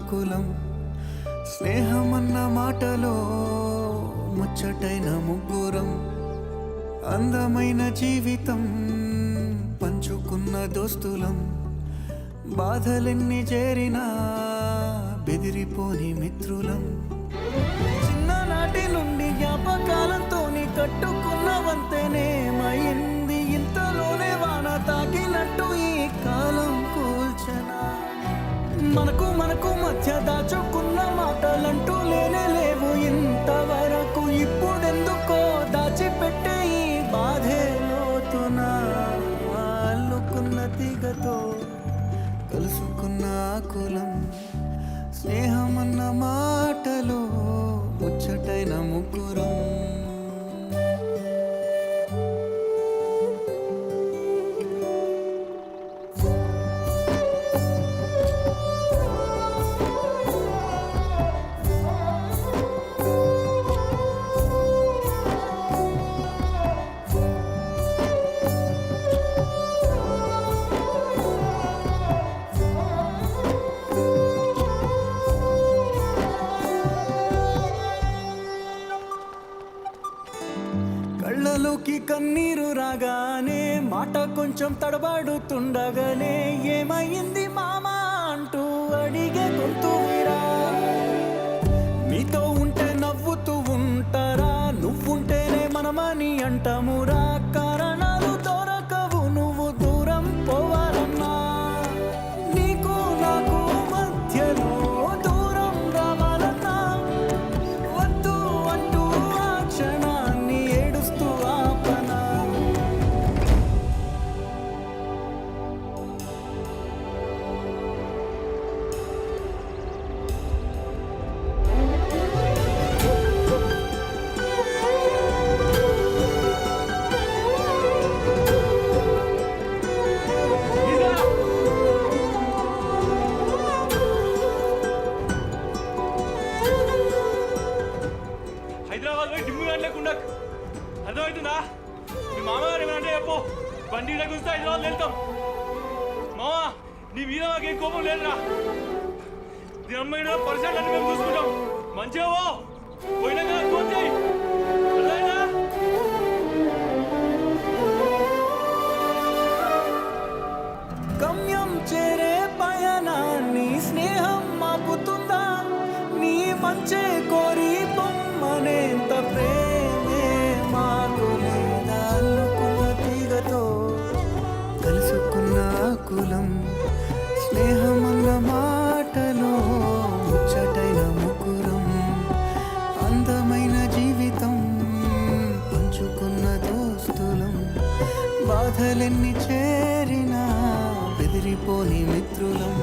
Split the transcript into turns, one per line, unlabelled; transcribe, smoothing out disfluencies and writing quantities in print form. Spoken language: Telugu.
కులం స్నేహమన్న మాటలో ముచ్చటైన ముగ్గురం అందమైన జీవితం పంచుకున్న దోస్తులం బాధలెన్ని చేరినా బెదిరిపోని మిత్రులం చిన్ననాటి నుండి జ్ఞాపకాలతోని కట్టుకున్న వంతెనేమైంది ఇంతలోనే వాన తాకినట్టు ఈ కాలం కూల్చనా మనకు మధ్య దాచుకున్న మాటలంటూ లేవు ఇంతవరకు ఇప్పుడెందుకో దాచిపెట్టే ఈ బాధే లోతున అల్లుకున్న తీగతో కలుసుకున్న కులం స్నేహమన్న మాటలో ముచ్చటైన ముగ్గురం కళ్ళలోకి కన్నీరు రాగానే మాట కొంచెం తడబడుతుండగానే ఏమైంది మామా అంటూ అడిగే గొంతువిరా నీతో ఉంటే నవ్వుతూ ఉంటారా నువ్వుంటేనే మనమని అంటామురా కారణాలు దొరకవు నువ్వు దూరం పోవాలన్నా నీకు నాకు మధ్యలో దూరం రావాలన్నా వద్దు అంటూ ఆ క్షణాన్ని ఏడుస్తూ ఆపనా
హైదరాబాద్ పోయి డిమ్ము లేకుండా అర్థమవుతుందా మీ మామగారు ఏమన్నా చెప్పు బండి గురించి హైదరాబాద్ వెళ్తాం మామా నీ మీద మాకేం కోపం లేదురా దీని అమ్మాయి పరిసరాలు అన్ని మేము చూసుకుంటాం మంచిగా పోయినా కదా ఫోన్ చేయి అర్థమైందా
గమ్యం చేరే పయనాన్ని స్నేహం మాపుతుందా నీ మంచే కోరి పొమ్మనేంత ప్రేమే మాకు లేదా అల్లుకున్న తీగతో కలుసుకున్న కులం స్నేహమన్న మాటలో ముచ్చటైన ముగ్గురం అందమైన జీవితం పంచుకున్న దోస్తులం బాధలెన్ని చేరినా బెదిరిపోని మిత్రులం